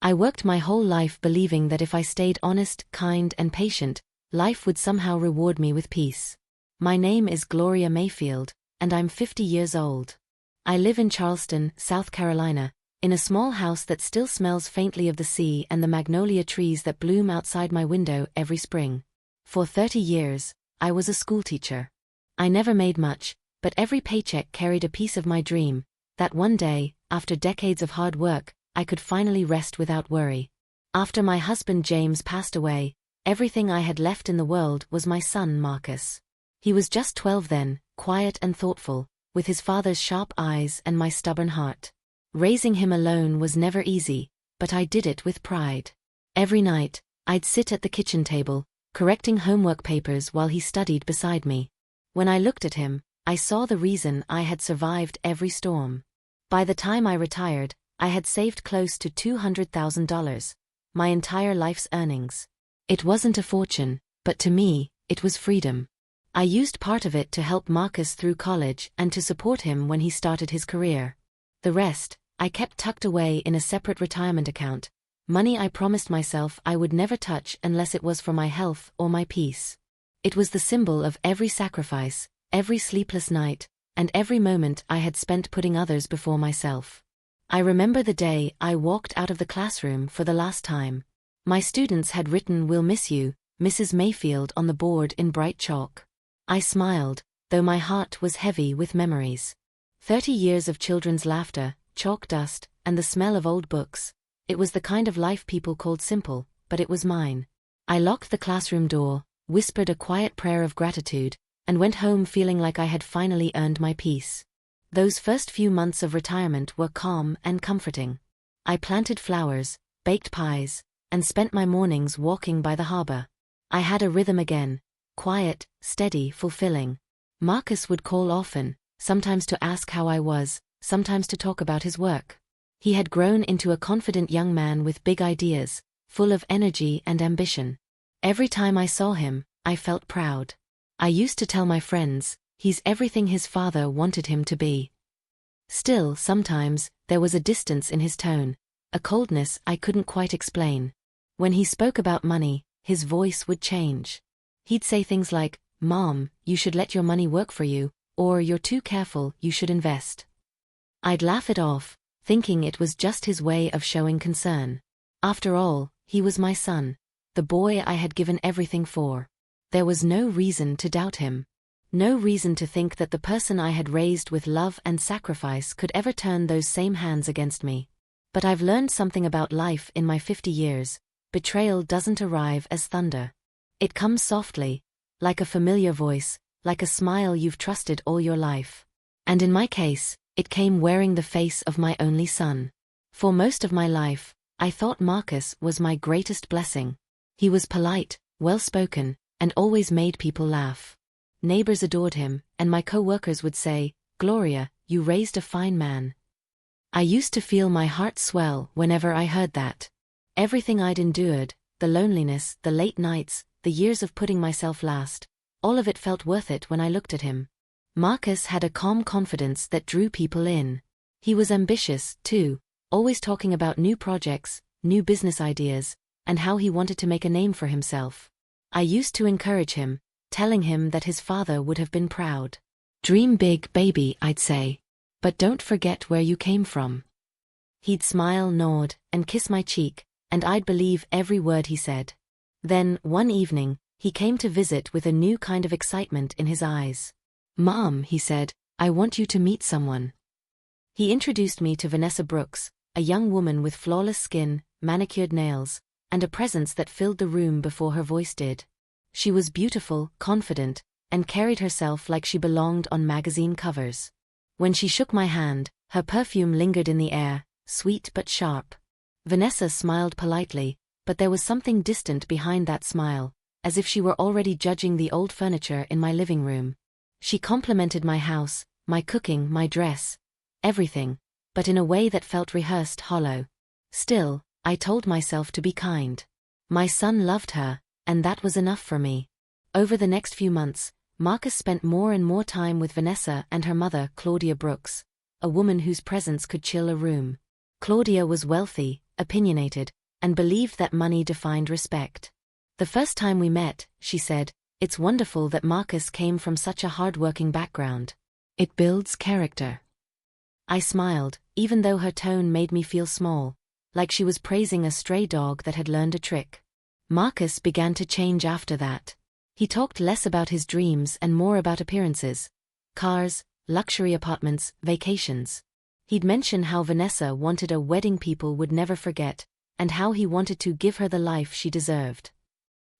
I worked my whole life believing that if I stayed honest, kind, and patient, life would somehow reward me with peace. My name is Gloria Mayfield, and I'm 50 years old. I live in Charleston, South Carolina, in a small house that still smells faintly of the sea and the magnolia trees that bloom outside my window every spring. For 30 years, I was a schoolteacher. I never made much, but every paycheck carried a piece of my dream, that one day, after decades of hard work, I could finally rest without worry. After my husband James passed away, everything I had left in the world was my son Marcus. He was just 12 then, quiet and thoughtful, with his father's sharp eyes and my stubborn heart. Raising him alone was never easy, but I did it with pride. Every night, I'd sit at the kitchen table, correcting homework papers while he studied beside me. When I looked at him, I saw the reason I had survived every storm. By the time I retired, I had saved close to $200,000, my entire life's earnings. It wasn't a fortune, but to me, it was freedom. I used part of it to help Marcus through college and to support him when he started his career. The rest, I kept tucked away in a separate retirement account, money I promised myself I would never touch unless it was for my health or my peace. It was the symbol of every sacrifice, every sleepless night, and every moment I had spent putting others before myself. I remember the day I walked out of the classroom for the last time. My students had written "We'll miss you, Mrs. Mayfield" on the board in bright chalk. I smiled, though my heart was heavy with memories. 30 years of children's laughter, chalk dust, and the smell of old books. It was the kind of life people called simple, but it was mine. I locked the classroom door, whispered a quiet prayer of gratitude, and went home feeling like I had finally earned my peace. Those first few months of retirement were calm and comforting. I planted flowers, baked pies, and spent my mornings walking by the harbor. I had a rhythm again, quiet, steady, fulfilling. Marcus would call often, sometimes to ask how I was, sometimes to talk about his work. He had grown into a confident young man with big ideas, full of energy and ambition. Every time I saw him, I felt proud. I used to tell my friends, he's everything his father wanted him to be. Still, sometimes, there was a distance in his tone, a coldness I couldn't quite explain. When he spoke about money, his voice would change. He'd say things like, "Mom, you should let your money work for you," or "You're too careful, you should invest." I'd laugh it off, thinking it was just his way of showing concern. After all, he was my son, the boy I had given everything for. There was no reason to doubt him. No reason to think that the person I had raised with love and sacrifice could ever turn those same hands against me. But I've learned something about life in my 50 years. Betrayal doesn't arrive as thunder. It comes softly, like a familiar voice, like a smile you've trusted all your life. And in my case, it came wearing the face of my only son. For most of my life, I thought Marcus was my greatest blessing. He was polite, well-spoken, and always made people laugh. Neighbors adored him, and my co-workers would say, "Gloria, you raised a fine man." I used to feel my heart swell whenever I heard that. Everything I'd endured, the loneliness, the late nights, the years of putting myself last, all of it felt worth it when I looked at him. Marcus had a calm confidence that drew people in. He was ambitious, too, always talking about new projects, new business ideas, and how he wanted to make a name for himself. I used to encourage him, telling him that his father would have been proud. "Dream big, baby," I'd say. "But don't forget where you came from." He'd smile, nod, and kiss my cheek, and I'd believe every word he said. Then, one evening, he came to visit with a new kind of excitement in his eyes. "Mom," he said, "I want you to meet someone." He introduced me to Vanessa Brooks, a young woman with flawless skin, manicured nails, and a presence that filled the room before her voice did. She was beautiful, confident, and carried herself like she belonged on magazine covers. When she shook my hand, her perfume lingered in the air, sweet but sharp. Vanessa smiled politely, but there was something distant behind that smile, as if she were already judging the old furniture in my living room. She complimented my house, my cooking, my dress, everything, but in a way that felt rehearsed, hollow. Still, I told myself to be kind. My son loved her, and that was enough for me. Over the next few months, Marcus spent more and more time with Vanessa and her mother, Claudia Brooks, a woman whose presence could chill a room. Claudia was wealthy, opinionated, and believed that money defined respect. "The first time we met," she said, "it's wonderful that Marcus came from such a hard-working background. It builds character." I smiled, even though her tone made me feel small, like she was praising a stray dog that had learned a trick. Marcus began to change after that. He talked less about his dreams and more about appearances. Cars, luxury apartments, vacations. He'd mention how Vanessa wanted a wedding people would never forget, and how he wanted to give her the life she deserved.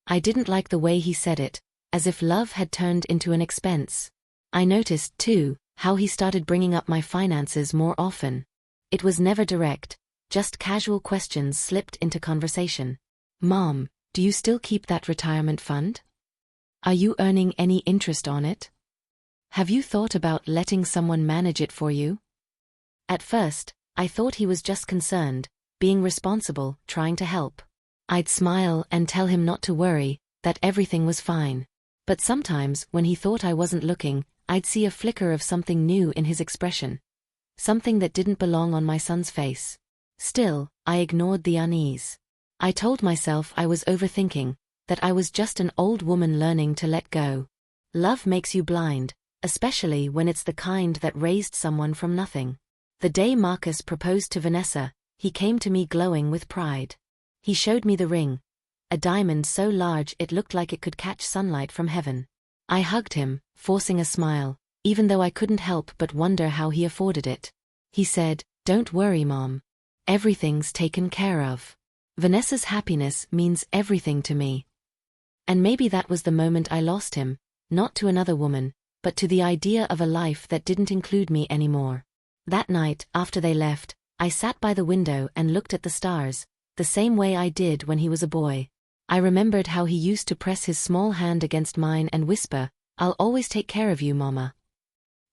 I didn't like the way he said it, as if love had turned into an expense. I noticed, too, how he started bringing up my finances more often. It was never direct, just casual questions slipped into conversation. "Mom, do you still keep that retirement fund? Are you earning any interest on it? Have you thought about letting someone manage it for you?" At first, I thought he was just concerned, being responsible, trying to help. I'd smile and tell him not to worry, that everything was fine. But sometimes, when he thought I wasn't looking, I'd see a flicker of something new in his expression. Something that didn't belong on my son's face. Still, I ignored the unease. I told myself I was overthinking, that I was just an old woman learning to let go. Love makes you blind, especially when it's the kind that raised someone from nothing. The day Marcus proposed to Vanessa, he came to me glowing with pride. He showed me the ring, a diamond so large it looked like it could catch sunlight from heaven. I hugged him, forcing a smile, even though I couldn't help but wonder how he afforded it. He said, "Don't worry, Mom. Everything's taken care of. Vanessa's happiness means everything to me." And maybe that was the moment I lost him, not to another woman, but to the idea of a life that didn't include me anymore. That night, after they left, I sat by the window and looked at the stars, the same way I did when he was a boy. I remembered how he used to press his small hand against mine and whisper, "I'll always take care of you, Mama."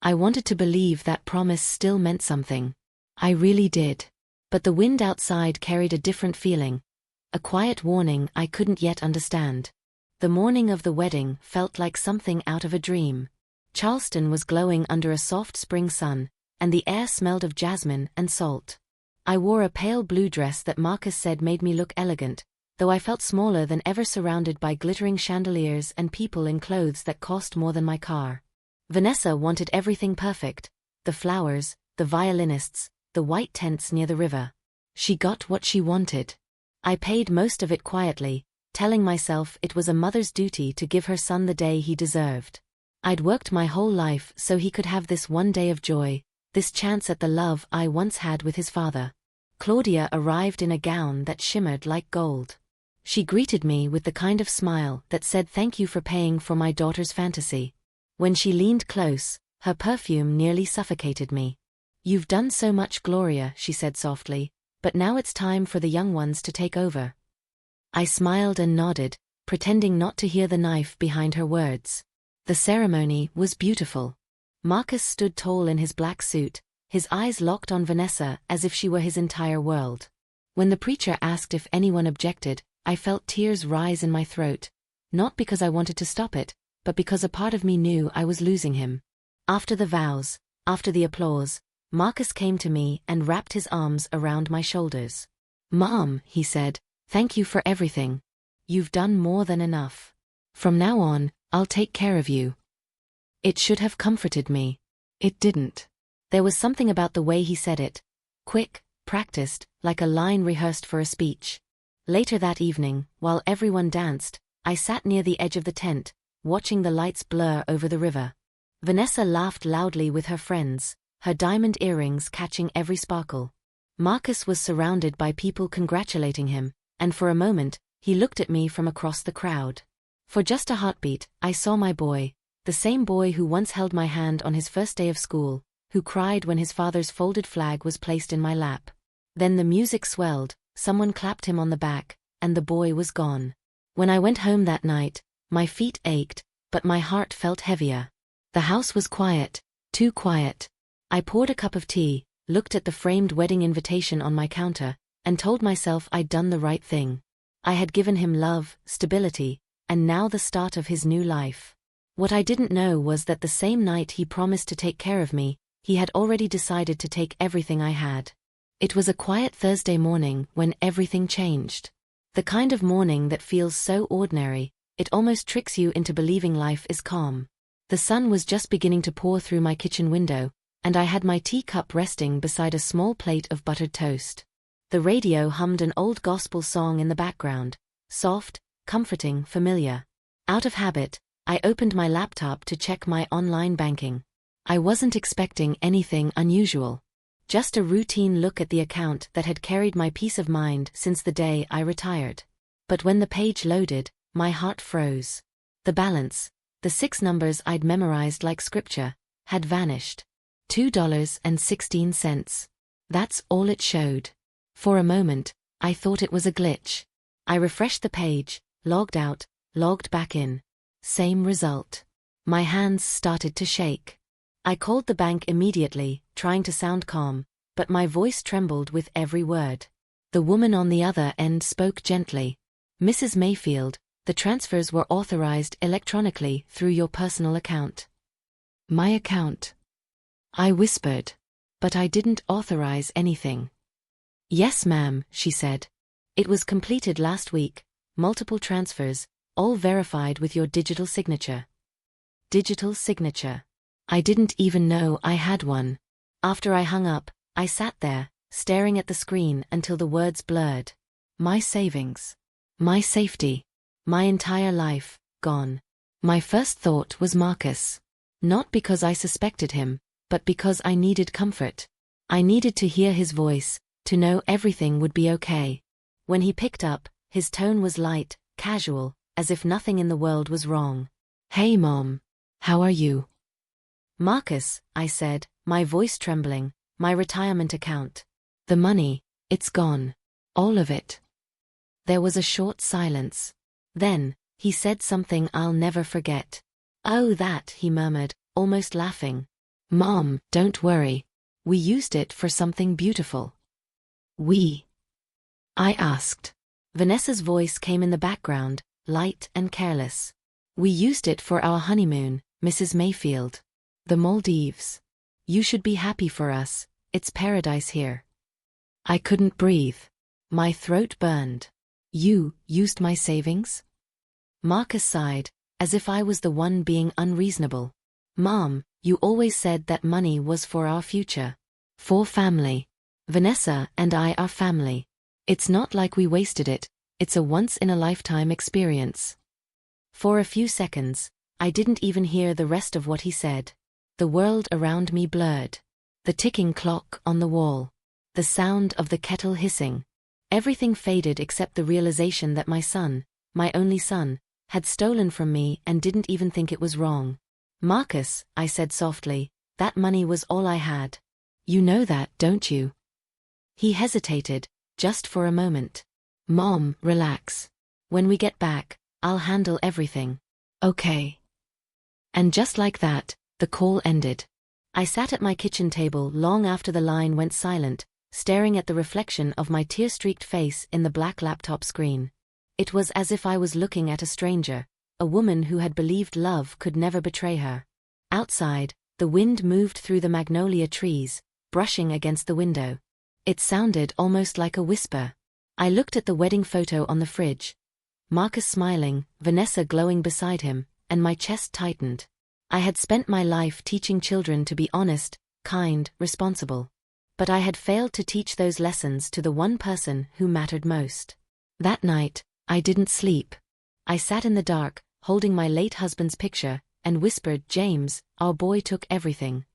I wanted to believe that promise still meant something. I really did. But the wind outside carried a different feeling, a quiet warning I couldn't yet understand. The morning of the wedding felt like something out of a dream. Charleston was glowing under a soft spring sun, and the air smelled of jasmine and salt. I wore a pale blue dress that Marcus said made me look elegant, though I felt smaller than ever surrounded by glittering chandeliers and people in clothes that cost more than my car. Vanessa wanted everything perfect, the flowers, the violinists, the white tents near the river. She got what she wanted. I paid most of it quietly, telling myself it was a mother's duty to give her son the day he deserved. I'd worked my whole life so he could have this one day of joy, this chance at the love I once had with his father. Claudia arrived in a gown that shimmered like gold. She greeted me with the kind of smile that said thank you for paying for my daughter's fantasy. When she leaned close, her perfume nearly suffocated me. "You've done so much, Gloria," she said softly, "but now it's time for the young ones to take over." I smiled and nodded, pretending not to hear the knife behind her words. The ceremony was beautiful. Marcus stood tall in his black suit, his eyes locked on Vanessa as if she were his entire world. When the preacher asked if anyone objected, I felt tears rise in my throat, not because I wanted to stop it, but because a part of me knew I was losing him. After the vows, after the applause, Marcus came to me and wrapped his arms around my shoulders. "Mom," he said, "thank you for everything. You've done more than enough. From now on, I'll take care of you." It should have comforted me. It didn't. There was something about the way he said it. Quick, practiced, like a line rehearsed for a speech. Later that evening, while everyone danced, I sat near the edge of the tent, watching the lights blur over the river. Vanessa laughed loudly with her friends, her diamond earrings catching every sparkle. Marcus was surrounded by people congratulating him, and for a moment, he looked at me from across the crowd. For just a heartbeat, I saw my boy, the same boy who once held my hand on his first day of school, who cried when his father's folded flag was placed in my lap. Then the music swelled, someone clapped him on the back, and the boy was gone. When I went home that night, my feet ached, but my heart felt heavier. The house was quiet, too quiet. I poured a cup of tea, looked at the framed wedding invitation on my counter, and told myself I'd done the right thing. I had given him love, stability, and now the start of his new life. What I didn't know was that the same night he promised to take care of me, he had already decided to take everything I had. It was a quiet Thursday morning when everything changed. The kind of morning that feels so ordinary, it almost tricks you into believing life is calm. The sun was just beginning to pour through my kitchen window, and I had my teacup resting beside a small plate of buttered toast. The radio hummed an old gospel song in the background, soft, comforting, familiar. Out of habit, I opened my laptop to check my online banking. I wasn't expecting anything unusual. Just a routine look at the account that had carried my peace of mind since the day I retired. But when the page loaded, my heart froze. The balance, the 6 numbers I'd memorized like scripture, had vanished. $2.16. That's all it showed. For a moment, I thought it was a glitch. I refreshed the page, logged out, logged back in. Same result. My hands started to shake. I called the bank immediately, trying to sound calm, but my voice trembled with every word. The woman on the other end spoke gently. "Mrs. Mayfield, the transfers were authorized electronically through your personal account." "My account?" I whispered. "But I didn't authorize anything." "Yes, ma'am," she said. "It was completed last week, multiple transfers, all verified with your digital signature." Digital signature. I didn't even know I had one. After I hung up, I sat there, staring at the screen until the words blurred. My savings. My safety. My entire life, gone. My first thought was Marcus. Not because I suspected him, but because I needed comfort. I needed to hear his voice, to know everything would be okay. When he picked up, his tone was light, casual, as if nothing in the world was wrong. "Hey Mom. How are you?" "Marcus," I said, my voice trembling, "my retirement account. The money, it's gone. All of it." There was a short silence. Then, he said something I'll never forget. "Oh, that," he murmured, almost laughing. "Mom, don't worry. We used it for something beautiful." "We?" I asked. Vanessa's voice came in the background, light and careless. "We used it for our honeymoon, Mrs. Mayfield. The Maldives. You should be happy for us, it's paradise here." I couldn't breathe. My throat burned. "You used my savings?" Marcus sighed, as if I was the one being unreasonable. "Mom, you always said that money was for our future. For family. Vanessa and I are family. It's not like we wasted it, it's a once-in-a-lifetime experience." For a few seconds, I didn't even hear the rest of what he said. The world around me blurred. The ticking clock on the wall. The sound of the kettle hissing. Everything faded except the realization that my son, my only son, had stolen from me and didn't even think it was wrong. "Marcus," I said softly, "that money was all I had. You know that, don't you?" He hesitated, just for a moment. "Mom, relax. When we get back, I'll handle everything. Okay?" And just like that, the call ended. I sat at my kitchen table long after the line went silent, staring at the reflection of my tear-streaked face in the black laptop screen. It was as if I was looking at a stranger, a woman who had believed love could never betray her. Outside, the wind moved through the magnolia trees, brushing against the window. It sounded almost like a whisper. I looked at the wedding photo on the fridge. Marcus smiling, Vanessa glowing beside him, and my chest tightened. I had spent my life teaching children to be honest, kind, responsible. But I had failed to teach those lessons to the one person who mattered most. That night, I didn't sleep. I sat in the dark, holding my late husband's picture, and whispered, "James, our boy took everything."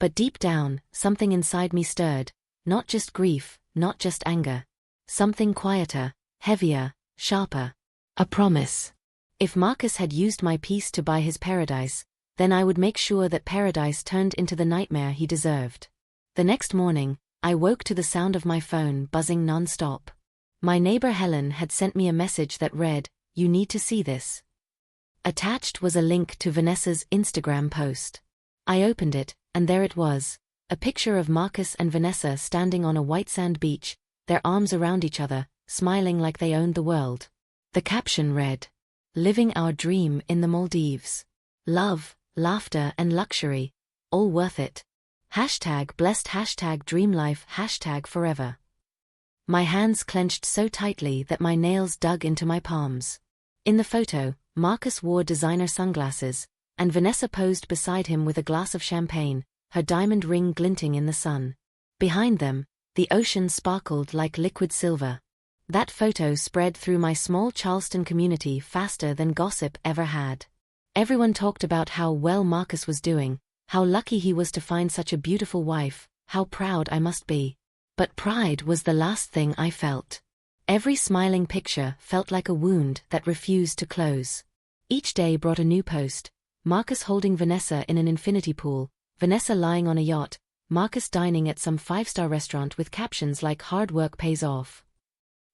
But deep down, something inside me stirred, not just grief, not just anger. Something quieter, heavier, sharper. A promise. If Marcus had used my peace to buy his paradise, then I would make sure that paradise turned into the nightmare he deserved. The next morning, I woke to the sound of my phone buzzing non-stop. My neighbor Helen had sent me a message that read, "You need to see this." Attached was a link to Vanessa's Instagram post. I opened it, and there it was, a picture of Marcus and Vanessa standing on a white sand beach, their arms around each other, smiling like they owned the world. The caption read, "Living our dream in the Maldives. Love, laughter and luxury, all worth it." Hashtag blessed, hashtag dream life, hashtag forever. My hands clenched so tightly that my nails dug into my palms. In the photo, Marcus wore designer sunglasses, and Vanessa posed beside him with a glass of champagne, her diamond ring glinting in the sun. Behind them, the ocean sparkled like liquid silver. That photo spread through my small Charleston community faster than gossip ever had. Everyone talked about how well Marcus was doing, how lucky he was to find such a beautiful wife, how proud I must be. But pride was the last thing I felt. Every smiling picture felt like a wound that refused to close. Each day brought a new post: Marcus holding Vanessa in an infinity pool, Vanessa lying on a yacht, Marcus dining at some 5-star restaurant with captions like "Hard work pays off."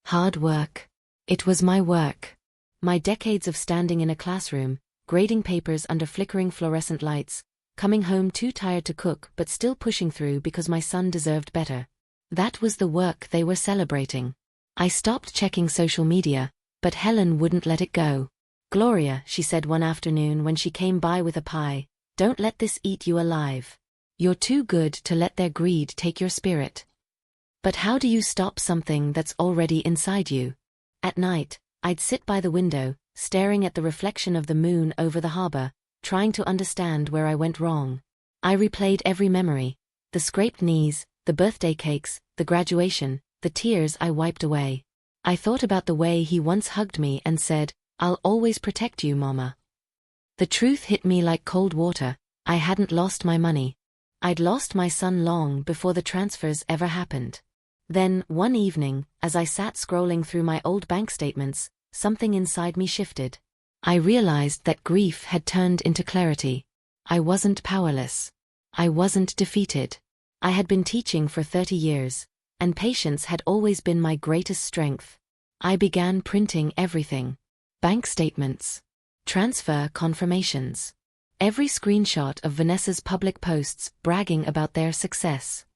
Hard work. It was my work. My decades of standing in a classroom, grading papers under flickering fluorescent lights, coming home too tired to cook but still pushing through because my son deserved better. That was the work they were celebrating. I stopped checking social media, but Helen wouldn't let it go. "Gloria," she said one afternoon when she came by with a pie, "don't let this eat you alive. You're too good to let their greed take your spirit." But how do you stop something that's already inside you? At night, I'd sit by the window, staring at the reflection of the moon over the harbor, trying to understand where I went wrong. I replayed every memory: the scraped knees, the birthday cakes, the graduation, the tears I wiped away. I thought about the way he once hugged me and said, "I'll always protect you, Mama." The truth hit me like cold water: I hadn't lost my money. I'd lost my son long before the transfers ever happened. Then, one evening, as I sat scrolling through my old bank statements, something inside me shifted. I realized that grief had turned into clarity. I wasn't powerless. I wasn't defeated. I had been teaching for 30 years, and patience had always been my greatest strength. I began printing everything: bank statements, transfer confirmations, every screenshot of Vanessa's public posts bragging about their success,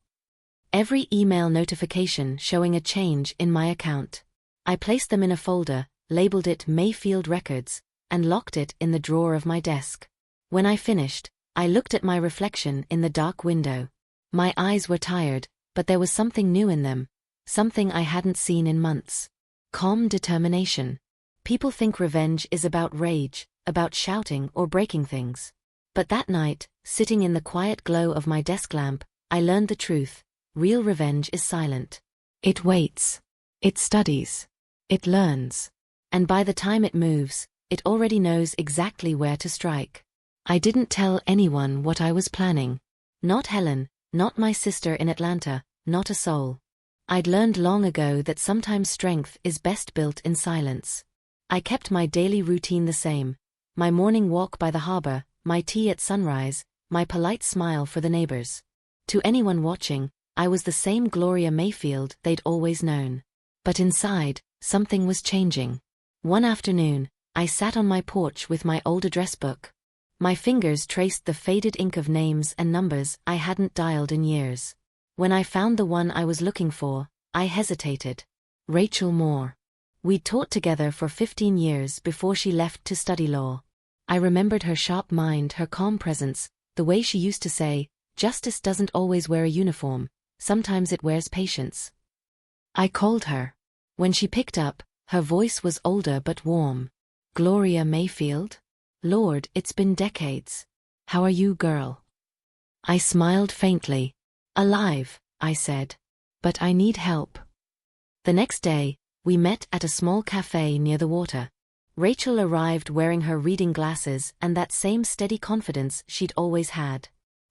every email notification showing a change in my account. I placed them in a folder, labeled it Mayfield Records, and locked it in the drawer of my desk. When I finished, I looked at my reflection in the dark window. My eyes were tired, but there was something new in them, something I hadn't seen in months. Calm determination. People think revenge is about rage, about shouting or breaking things. But that night, sitting in the quiet glow of my desk lamp, I learned the truth: real revenge is silent. It waits. It studies. It learns. And by the time it moves, it already knows exactly where to strike. I didn't tell anyone what I was planning. Not Helen, not my sister in Atlanta, not a soul. I'd learned long ago that sometimes strength is best built in silence. I kept my daily routine the same: my morning walk by the harbor, my tea at sunrise, my polite smile for the neighbors. To anyone watching, I was the same Gloria Mayfield they'd always known. But inside, something was changing. One afternoon, I sat on my porch with my old address book. My fingers traced the faded ink of names and numbers I hadn't dialed in years. When I found the one I was looking for, I hesitated. Rachel Moore. We'd taught together for 15 years before she left to study law. I remembered her sharp mind, her calm presence, the way she used to say, "Justice doesn't always wear a uniform, sometimes it wears patience." I called her. When she picked up, her voice was older but warm. "Gloria Mayfield? Lord, it's been decades. How are you, girl?" I smiled faintly. "Alive," I said. "But I need help." The next day, we met at a small cafe near the water. Rachel arrived wearing her reading glasses and that same steady confidence she'd always had.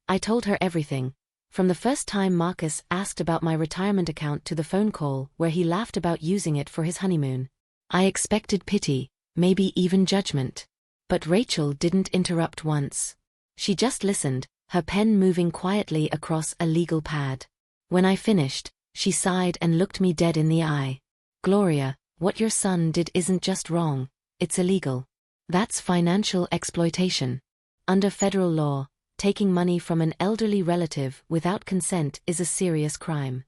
I told her everything, from the first time Marcus asked about my retirement account to the phone call where he laughed about using it for his honeymoon. I expected pity, maybe even judgment. But Rachel didn't interrupt once. She just listened, her pen moving quietly across a legal pad. When I finished, she sighed and looked me dead in the eye. "Gloria, what your son did isn't just wrong, it's illegal. That's financial exploitation. Under federal law, taking money from an elderly relative without consent is a serious crime."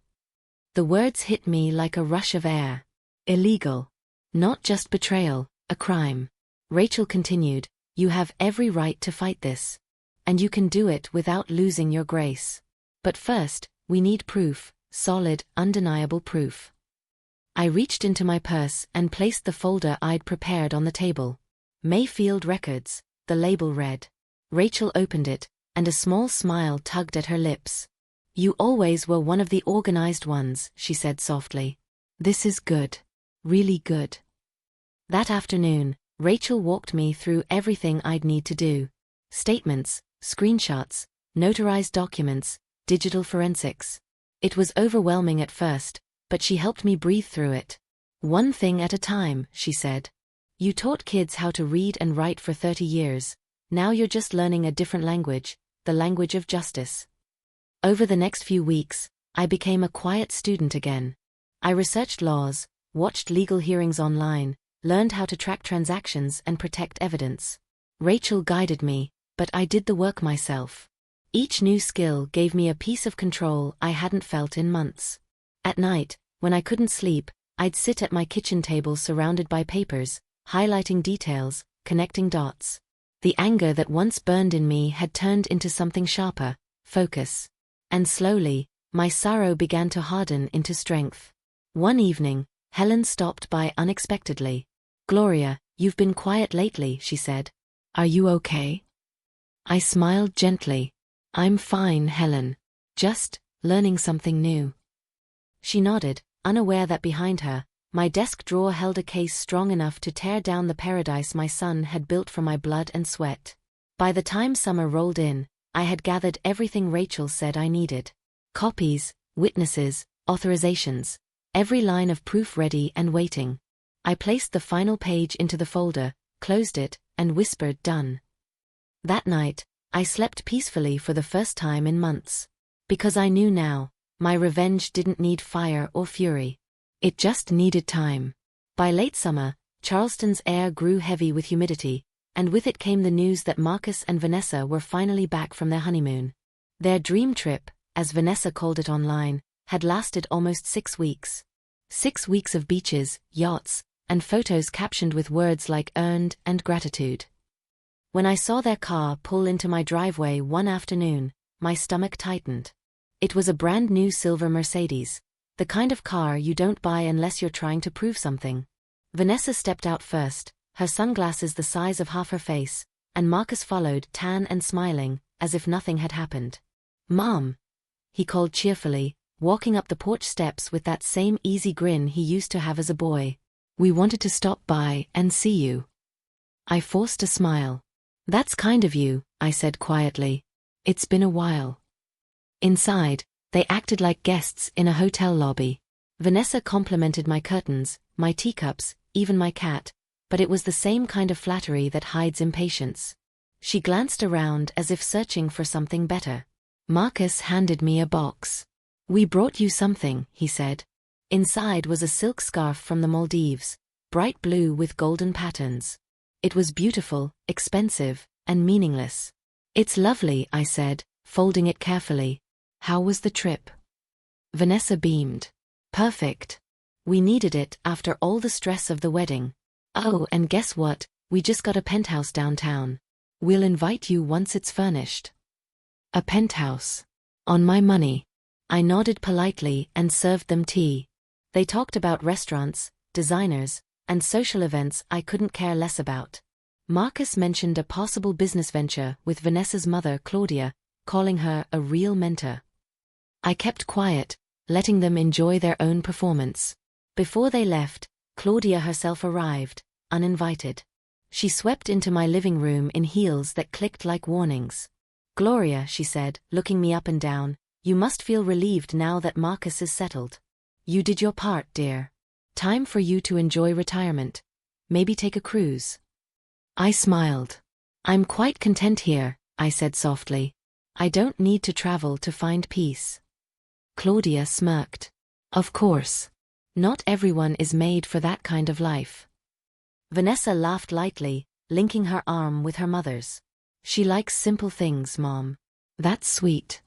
The words hit me like a rush of air. Illegal. Not just betrayal, a crime. Rachel continued, "You have every right to fight this. And you can do it without losing your grace. But first, we need proof, solid, undeniable proof. I reached into my purse and placed the folder I'd prepared on the table. Mayfield Records, the label read. Rachel opened it, and a small smile tugged at her lips. "You always were one of the organized ones," she said softly. "This is good. Really good." That afternoon, Rachel walked me through everything I'd need to do. Statements, screenshots, notarized documents, digital forensics. It was overwhelming at first, but she helped me breathe through it. "One thing at a time," she said. "You taught kids how to read and write for 30 years. Now you're just learning a different language, the language of justice." Over the next few weeks, I became a quiet student again. I researched laws, watched legal hearings online, learned how to track transactions and protect evidence. Rachel guided me, but I did the work myself. Each new skill gave me a piece of control I hadn't felt in months. At night, when I couldn't sleep, I'd sit at my kitchen table surrounded by papers, highlighting details, connecting dots. The anger that once burned in me had turned into something sharper, focus. And slowly, my sorrow began to harden into strength. One evening, Helen stopped by unexpectedly. "Gloria, you've been quiet lately," she said. "Are you okay?" I smiled gently. "I'm fine, Helen. Just learning something new." She nodded, unaware that behind her, my desk drawer held a case strong enough to tear down the paradise my son had built from my blood and sweat. By the time summer rolled in, I had gathered everything Rachel said I needed. Copies, witnesses, authorizations. Every line of proof ready and waiting. I placed the final page into the folder, closed it, and whispered, "Done." That night, I slept peacefully for the first time in months. Because I knew now, my revenge didn't need fire or fury. It just needed time. By late summer, Charleston's air grew heavy with humidity, and with it came the news that Marcus and Vanessa were finally back from their honeymoon. Their dream trip, as Vanessa called it online, had lasted almost 6 weeks. 6 weeks of beaches, yachts, and photos captioned with words like earned and gratitude. When I saw their car pull into my driveway one afternoon, my stomach tightened. It was a brand new silver Mercedes, the kind of car you don't buy unless you're trying to prove something. Vanessa stepped out first, her sunglasses the size of half her face, and Marcus followed, tan and smiling, as if nothing had happened. "Mom," he called cheerfully, walking up the porch steps with that same easy grin he used to have as a boy. "We wanted to stop by and see you." I forced a smile. "That's kind of you," I said quietly. "It's been a while." Inside, they acted like guests in a hotel lobby. Vanessa complimented my curtains, my teacups, even my cat, but it was the same kind of flattery that hides impatience. She glanced around as if searching for something better. Marcus handed me a box. "We brought you something," he said. Inside was a silk scarf from the Maldives, bright blue with golden patterns. It was beautiful, expensive, and meaningless. "It's lovely," I said, folding it carefully. "How was the trip?" Vanessa beamed. "Perfect. We needed it after all the stress of the wedding. Oh, and guess what? We just got a penthouse downtown. We'll invite you once it's furnished." "A penthouse. On my money." I nodded politely and served them tea. They talked about restaurants, designers, and social events I couldn't care less about. Marcus mentioned a possible business venture with Vanessa's mother, Claudia, calling her a real mentor. I kept quiet, letting them enjoy their own performance. Before they left, Claudia herself arrived, uninvited. She swept into my living room in heels that clicked like warnings. "Gloria," she said, looking me up and down, "you must feel relieved now that Marcus is settled. You did your part, dear. Time for you to enjoy retirement. Maybe take a cruise." I smiled. "I'm quite content here," I said softly. "I don't need to travel to find peace." Claudia smirked. "Of course. Not everyone is made for that kind of life." Vanessa laughed lightly, linking her arm with her mother's. "She likes simple things, Mom." "That's sweet."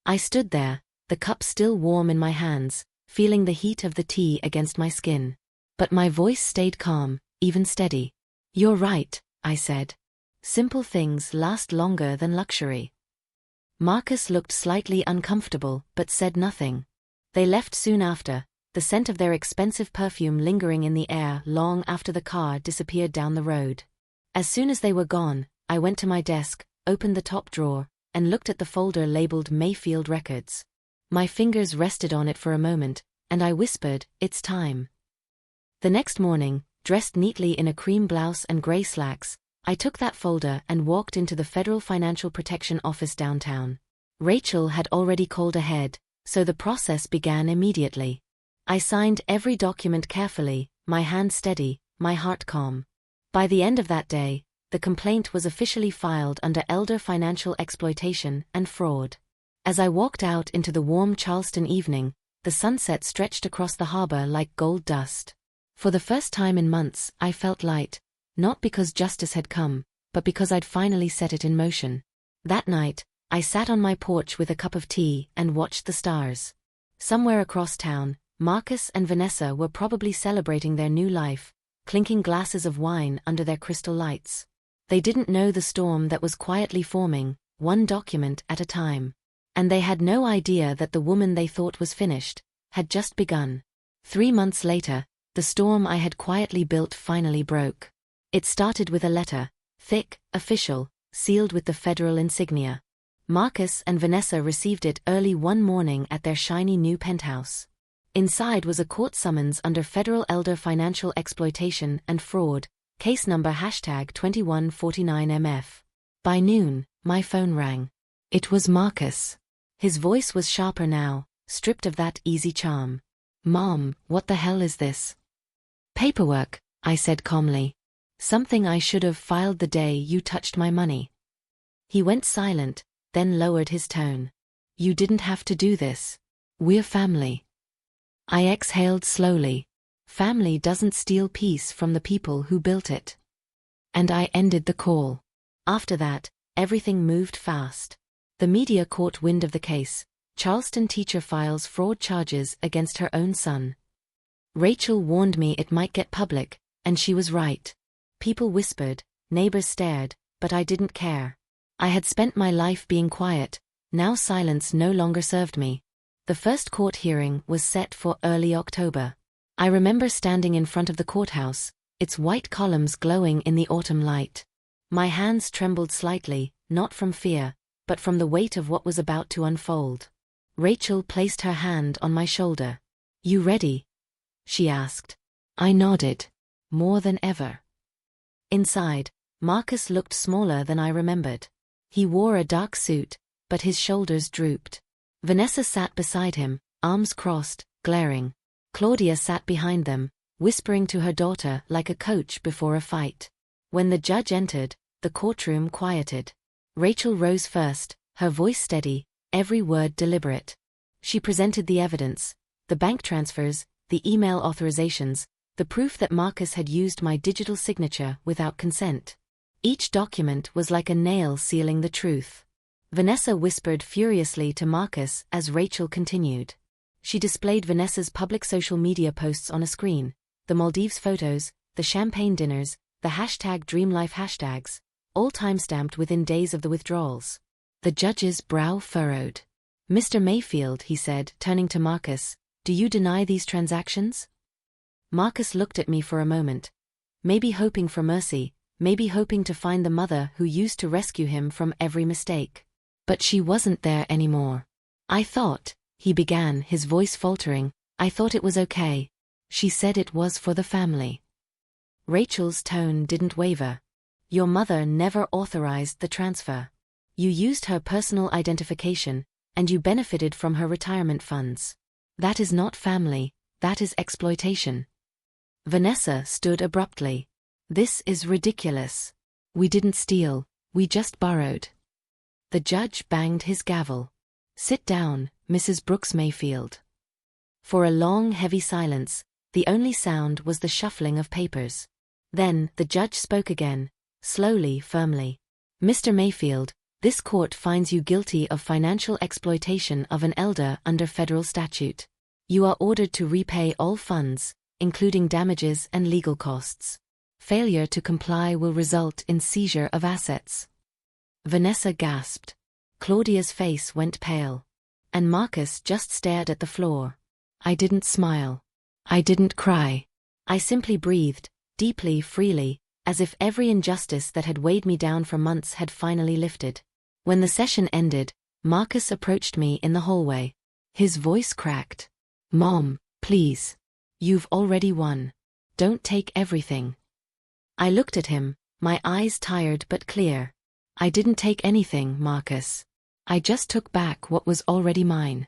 I stood there, the cup still warm in my hands, feeling the heat of the tea against my skin. But my voice stayed calm, even steady. "You're right," I said. "Simple things last longer than luxury." Marcus looked slightly uncomfortable but said nothing. They left soon after, the scent of their expensive perfume lingering in the air long after the car disappeared down the road. As soon as they were gone, I went to my desk, opened the top drawer, and looked at the folder labeled Mayfield Records. My fingers rested on it for a moment, and I whispered, "It's time." The next morning, dressed neatly in a cream blouse and gray slacks, I took that folder and walked into the Federal Financial Protection Office downtown. Rachel had already called ahead, so the process began immediately. I signed every document carefully, my hand steady, my heart calm. By the end of that day, the complaint was officially filed under elder financial exploitation and fraud. As I walked out into the warm Charleston evening, the sunset stretched across the harbor like gold dust. For the first time in months, I felt light, not because justice had come, but because I'd finally set it in motion. That night, I sat on my porch with a cup of tea and watched the stars. Somewhere across town, Marcus and Vanessa were probably celebrating their new life, clinking glasses of wine under their crystal lights. They didn't know the storm that was quietly forming, one document at a time. And they had no idea that the woman they thought was finished had just begun. 3 months later, the storm I had quietly built finally broke. It started with a letter, thick, official, sealed with the federal insignia. Marcus and Vanessa received it early one morning at their shiny new penthouse. Inside was a court summons under Federal Elder Financial Exploitation and Fraud, case number #2149MF. By noon, my phone rang. It was Marcus. His voice was sharper now, stripped of that easy charm. "Mom, what the hell is this?" "Paperwork," I said calmly. "Something I should have filed the day you touched my money." He went silent, then lowered his tone. "You didn't have to do this. We're family." I exhaled slowly. Family doesn't steal peace from the people who built it. And I ended the call. After that, everything moved fast. The media caught wind of the case. Charleston teacher files fraud charges against her own son. Rachel warned me it might get public, and she was right. People whispered, neighbors stared, but I didn't care. I had spent my life being quiet, now silence no longer served me. The first court hearing was set for early October. I remember standing in front of the courthouse, its white columns glowing in the autumn light. My hands trembled slightly, not from fear, but from the weight of what was about to unfold. Rachel placed her hand on my shoulder. "You ready?" she asked. I nodded. More than ever. Inside, Marcus looked smaller than I remembered. He wore a dark suit, but his shoulders drooped. Vanessa sat beside him, arms crossed, glaring. Claudia sat behind them, whispering to her daughter like a coach before a fight. When the judge entered, the courtroom quieted. Rachel rose first, her voice steady, every word deliberate. She presented the evidence, the bank transfers, the email authorizations, the proof that Marcus had used my digital signature without consent. Each document was like a nail sealing the truth. Vanessa whispered furiously to Marcus as Rachel continued. She displayed Vanessa's public social media posts on a screen, the Maldives photos, the champagne dinners, the #DreamLife hashtags, all timestamped within days of the withdrawals. The judge's brow furrowed. "Mr. Mayfield," he said, turning to Marcus, "do you deny these transactions?" Marcus looked at me for a moment. Maybe hoping for mercy, maybe hoping to find the mother who used to rescue him from every mistake. But she wasn't there anymore. "I thought," he began, his voice faltering, "I thought it was okay. She said it was for the family." Rachel's tone didn't waver. "Your mother never authorized the transfer. You used her personal identification, and you benefited from her retirement funds. That is not family, that is exploitation." Vanessa stood abruptly. "This is ridiculous. We didn't steal, we just borrowed." The judge banged his gavel. "Sit down, Mrs. Brooks Mayfield." For a long, heavy silence, the only sound was the shuffling of papers. Then, the judge spoke again, slowly, firmly. "Mr. Mayfield, this court finds you guilty of financial exploitation of an elder under federal statute. You are ordered to repay all funds, including damages and legal costs. Failure to comply will result in seizure of assets." Vanessa gasped. Claudia's face went pale. And Marcus just stared at the floor. I didn't smile. I didn't cry. I simply breathed, deeply, freely, as if every injustice that had weighed me down for months had finally lifted. When the session ended, Marcus approached me in the hallway. His voice cracked. Mom, please. You've already won. Don't take everything. I looked at him, my eyes tired but clear. I didn't take anything, Marcus. I just took back what was already mine.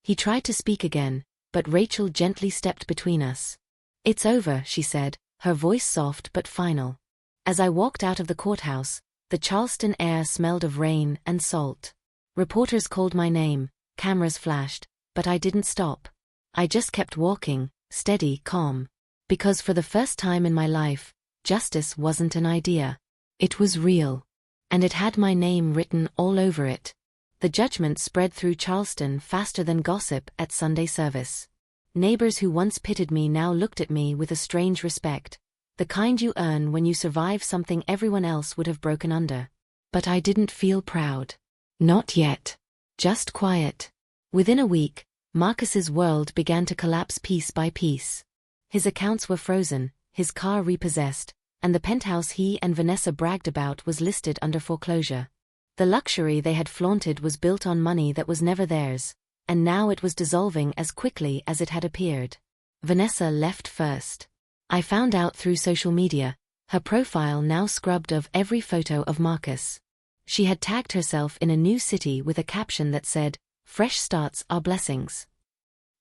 He tried to speak again, but Rachel gently stepped between us. It's over, she said, her voice soft but final. As I walked out of the courthouse, the Charleston air smelled of rain and salt. Reporters called my name, cameras flashed, but I didn't stop. I just kept walking, steady, calm. Because for the first time in my life, justice wasn't an idea. It was real. And it had my name written all over it. The judgment spread through Charleston faster than gossip at Sunday service. Neighbors who once pitied me now looked at me with a strange respect, the kind you earn when you survive something everyone else would have broken under. But I didn't feel proud. Not yet. Just quiet. Within a week, Marcus's world began to collapse piece by piece. His accounts were frozen, his car repossessed, and the penthouse he and Vanessa bragged about was listed under foreclosure. The luxury they had flaunted was built on money that was never theirs, and now it was dissolving as quickly as it had appeared. Vanessa left first. I found out through social media, her profile now scrubbed of every photo of Marcus. She had tagged herself in a new city with a caption that said, "Fresh starts are blessings."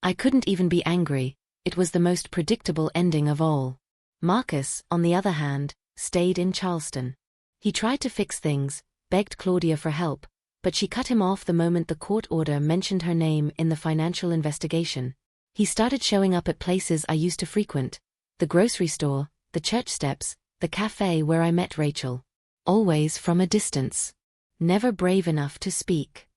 I couldn't even be angry, it was the most predictable ending of all. Marcus, on the other hand, stayed in Charleston. He tried to fix things, begged Claudia for help, but she cut him off the moment the court order mentioned her name in the financial investigation. He started showing up at places I used to frequent, the grocery store, the church steps, the cafe where I met Rachel. Always from a distance. Never brave enough to speak.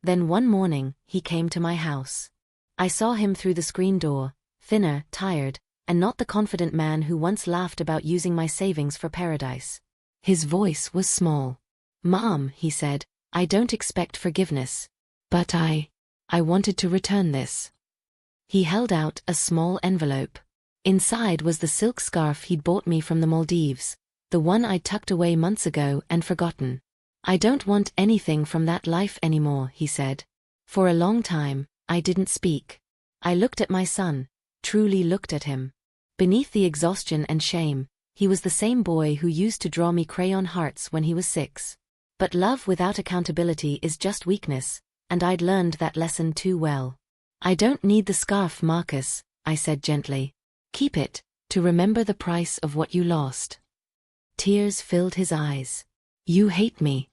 Then one morning, he came to my house. I saw him through the screen door, thinner, tired, and not the confident man who once laughed about using my savings for paradise. His voice was small. "Mom," he said, "I don't expect forgiveness. But I wanted to return this." He held out a small envelope. Inside was the silk scarf he'd bought me from the Maldives, the one I'd tucked away months ago and forgotten. "I don't want anything from that life anymore," he said. For a long time, I didn't speak. I looked at my son, truly looked at him. Beneath the exhaustion and shame, he was the same boy who used to draw me crayon hearts when he was 6. But love without accountability is just weakness, and I'd learned that lesson too well. "I don't need the scarf, Marcus," I said gently. "Keep it, to remember the price of what you lost." Tears filled his eyes. "You hate me."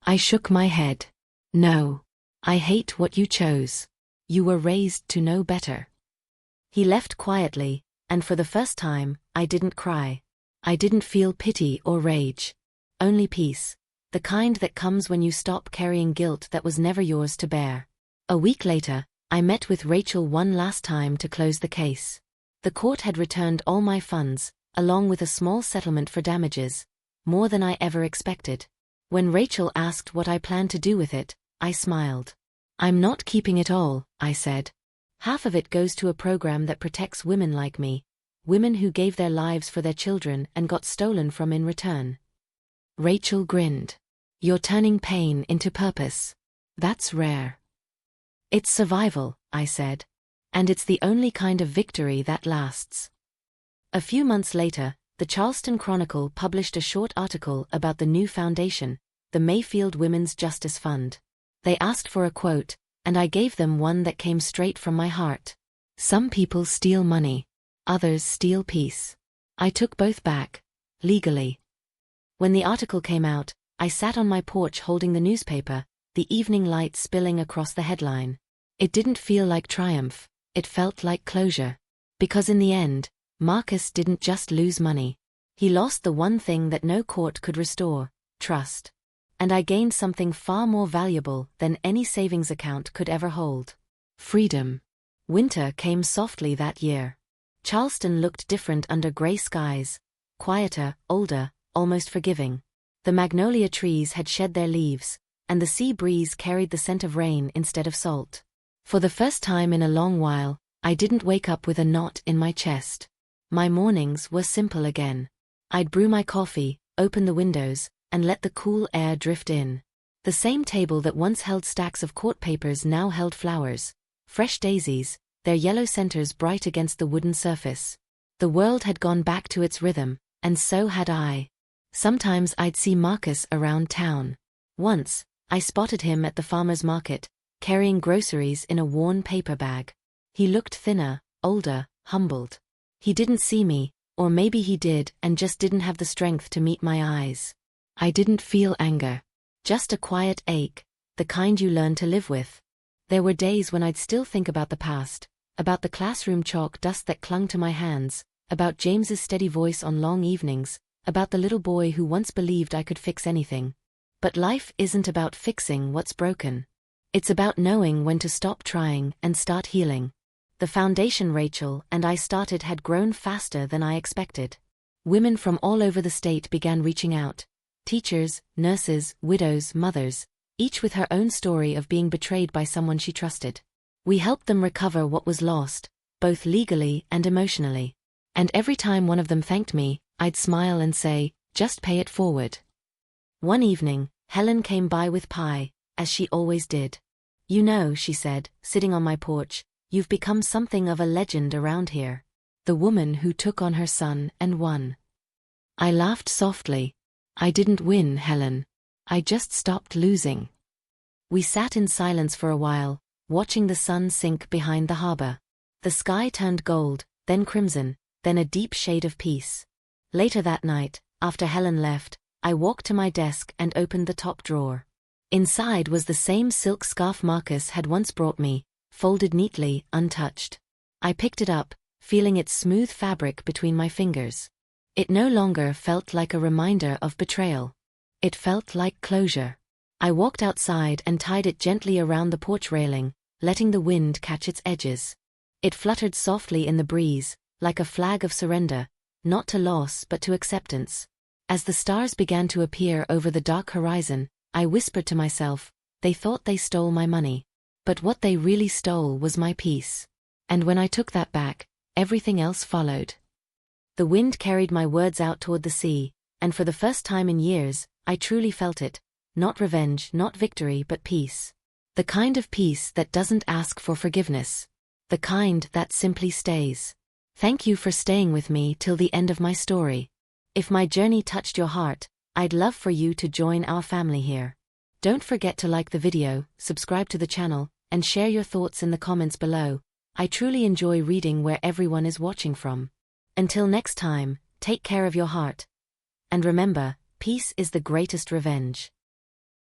I shook my head. "No. I hate what you chose. You were raised to know better." He left quietly, and for the first time, I didn't cry. I didn't feel pity or rage. Only peace. The kind that comes when you stop carrying guilt that was never yours to bear. A week later, I met with Rachel one last time to close the case. The court had returned all my funds, along with a small settlement for damages, more than I ever expected. When Rachel asked what I planned to do with it, I smiled. "I'm not keeping it all," I said. "Half of it goes to a program that protects women like me, women who gave their lives for their children and got stolen from in return." Rachel grinned. "You're turning pain into purpose. That's rare." "It's survival," I said. "And it's the only kind of victory that lasts." A few months later, the Charleston Chronicle published a short article about the new foundation, the Mayfield Women's Justice Fund. They asked for a quote, and I gave them one that came straight from my heart. "Some people steal money. Others steal peace." I took both back, legally. When the article came out, I sat on my porch holding the newspaper, the evening light spilling across the headline. It didn't feel like triumph, it felt like closure. Because in the end, Marcus didn't just lose money. He lost the one thing that no court could restore, trust. And I gained something far more valuable than any savings account could ever hold. Freedom. Winter came softly that year. Charleston looked different under gray skies, quieter, older, almost forgiving. The magnolia trees had shed their leaves, and the sea breeze carried the scent of rain instead of salt. For the first time in a long while, I didn't wake up with a knot in my chest. My mornings were simple again. I'd brew my coffee, open the windows, and let the cool air drift in. The same table that once held stacks of court papers now held flowers, fresh daisies, their yellow centers bright against the wooden surface. The world had gone back to its rhythm, and so had I. Sometimes I'd see Marcus around town. Once, I spotted him at the farmer's market, carrying groceries in a worn paper bag. He looked thinner, older, humbled. He didn't see me, or maybe he did and just didn't have the strength to meet my eyes. I didn't feel anger. Just a quiet ache, the kind you learn to live with. There were days when I'd still think about the past, about the classroom chalk dust that clung to my hands, about James's steady voice on long evenings, about the little boy who once believed I could fix anything. But life isn't about fixing what's broken. It's about knowing when to stop trying and start healing. The foundation Rachel and I started had grown faster than I expected. Women from all over the state began reaching out. Teachers, nurses, widows, mothers, each with her own story of being betrayed by someone she trusted. We helped them recover what was lost, both legally and emotionally. And every time one of them thanked me, I'd smile and say, "Just pay it forward." One evening, Helen came by with pie, as she always did. "You know," she said, sitting on my porch, "you've become something of a legend around here. The woman who took on her son and won." I laughed softly. "I didn't win, Helen. I just stopped losing." We sat in silence for a while, watching the sun sink behind the harbor. The sky turned gold, then crimson, then a deep shade of peace. Later that night, after Helen left, I walked to my desk and opened the top drawer. Inside was the same silk scarf Marcus had once brought me, folded neatly, untouched. I picked it up, feeling its smooth fabric between my fingers. It no longer felt like a reminder of betrayal. It felt like closure. I walked outside and tied it gently around the porch railing, letting the wind catch its edges. It fluttered softly in the breeze, like a flag of surrender, not to loss but to acceptance. As the stars began to appear over the dark horizon, I whispered to myself, "They thought they stole my money. But what they really stole was my peace." And when I took that back, everything else followed. The wind carried my words out toward the sea, and for the first time in years, I truly felt it. Not revenge, not victory, but peace. The kind of peace that doesn't ask for forgiveness. The kind that simply stays. Thank you for staying with me till the end of my story. If my journey touched your heart, I'd love for you to join our family here. Don't forget to like the video, subscribe to the channel, and share your thoughts in the comments below. I truly enjoy reading where everyone is watching from. Until next time, take care of your heart. And remember, peace is the greatest revenge.